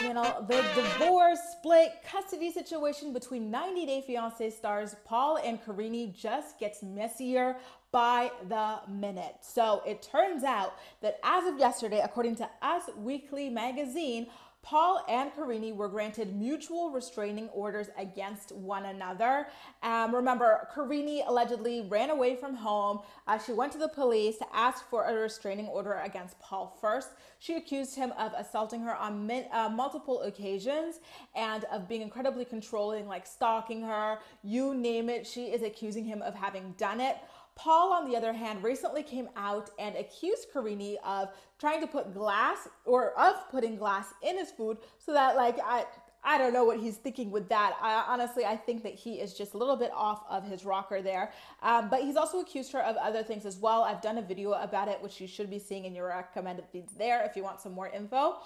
The divorce, split, custody situation between 90 Day Fiance stars Paul and Karine just gets messier by the minute. So it turns out that as of yesterday, according to Us Weekly magazine, Paul and Karine were granted mutual restraining orders against one another. Remember, Karine allegedly ran away from home. She went to the police to ask for a restraining order against Paul first. She accused him of assaulting her on multiple occasions and of being incredibly controlling, like stalking her, you name it. She is accusing him of having done it. Paul, on the other hand, recently came out and accused Karine of trying to put glass or of putting glass in his food so that I don't know what he's thinking with that. I think that he is just a little bit off of his rocker there. But he's also accused her of other things as well. I've done a video about it, which you should be seeing in your recommended feeds there if you want some more info.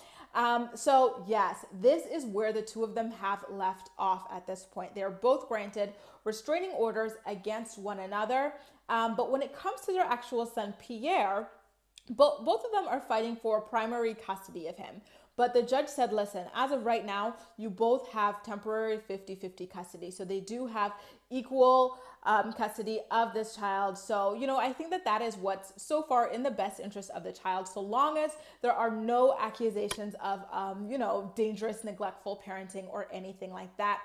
So yes, this is where the two of them have left off at this point. They're both granted restraining orders against one another. But when it comes to their actual son, Pierre, both of them are fighting for primary custody of him. But the judge said, listen, as of right now, you both have temporary 50-50 custody. So they do have equal custody of this child. So, I think that is what's so far in the best interest of the child, so long as there are no accusations of, dangerous, neglectful parenting or anything like that.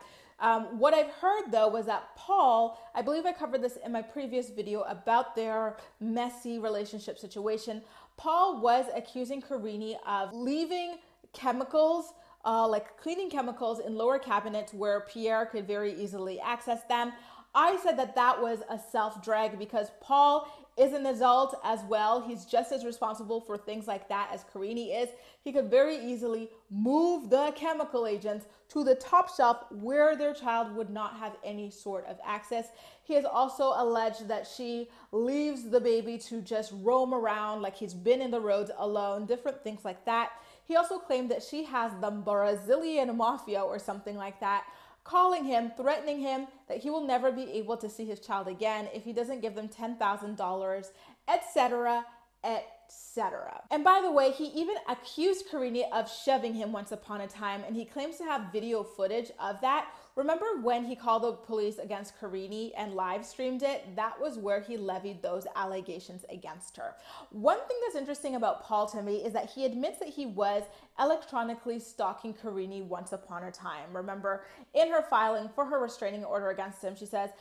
What I've heard though was that Paul, I believe I covered this in my previous video about their messy relationship situation. Paul was accusing Karine of leaving chemicals, like cleaning chemicals in lower cabinets where Pierre could very easily access them. I said that was a self-drag because Paul is an adult as well. He's just as responsible for things like that as Karine is. He could very easily move the chemical agents to the top shelf where their child would not have any sort of access. He has also alleged that she leaves the baby to just roam around like he's been in the roads alone, different things like that. He also claimed that she has the Brazilian mafia or something like that, calling him, threatening him that he will never be able to see his child again if he doesn't give them $10,000, etc., etc. And by the way, he even accused Karine of shoving him once upon a time, and he claims to have video footage of that. Remember when he called the police against Karine and live streamed it? That was where he levied those allegations against her. One thing that's interesting about Paul to me is that he admits that he was electronically stalking Karine once upon a time. Remember, in her filing for her restraining order against him, she says,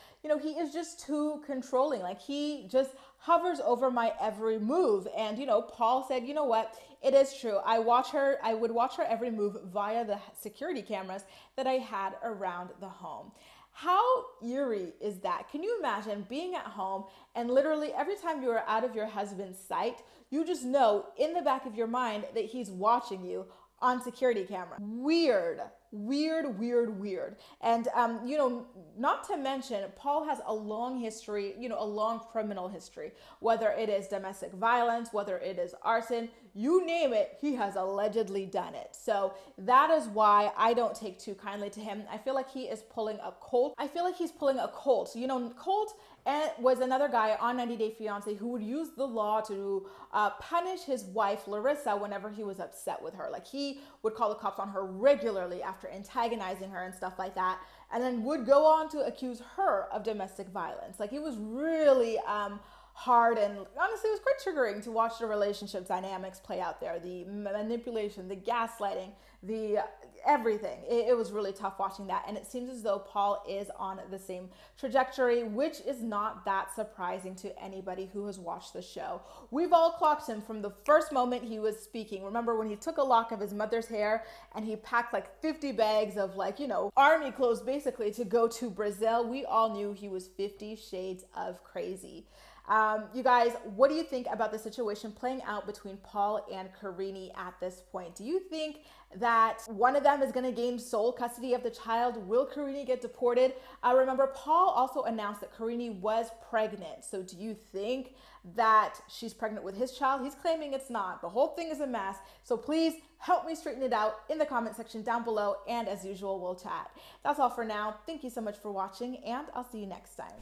he is just too controlling. Like, he just hovers over my every move. And, Paul said, you know what? It is true. I would watch her every move via the security cameras that I had around the home. How eerie is that? Can you imagine being at home and literally every time you are out of your husband's sight, you just know in the back of your mind that he's watching you on security camera? Weird. And, not to mention, Paul has a long history, a long criminal history, whether it is domestic violence, whether it is arson, you name it, he has allegedly done it. So that is why I don't take too kindly to him. I feel like he is pulling a Colt. Colt was another guy on 90 Day Fiance who would use the law to punish his wife, Larissa, whenever he was upset with her. Like, he would call the cops on her regularly after antagonizing her and stuff like that, and then would go on to accuse her of domestic violence. Like, it was really hard, and honestly, it was quite triggering to watch the relationship dynamics play out there. The manipulation, the gaslighting, the everything. It was really tough watching that, and it seems as though Paul is on the same trajectory, which is not that surprising to anybody who has watched the show. We've all clocked him from the first moment he was speaking. Remember when he took a lock of his mother's hair and he packed like 50 bags of army clothes basically to go to Brazil? We all knew he was 50 shades of crazy. You guys, what do you think about the situation playing out between Paul and Karine at this point? Do you think that one of them is going to gain sole custody of the child? Will Karine get deported? Remember, Paul also announced that Karine was pregnant. So do you think that she's pregnant with his child? He's claiming it's not. The whole thing is a mess. So please help me straighten it out in the comment section down below. And as usual, we'll chat. That's all for now. Thank you so much for watching, and I'll see you next time.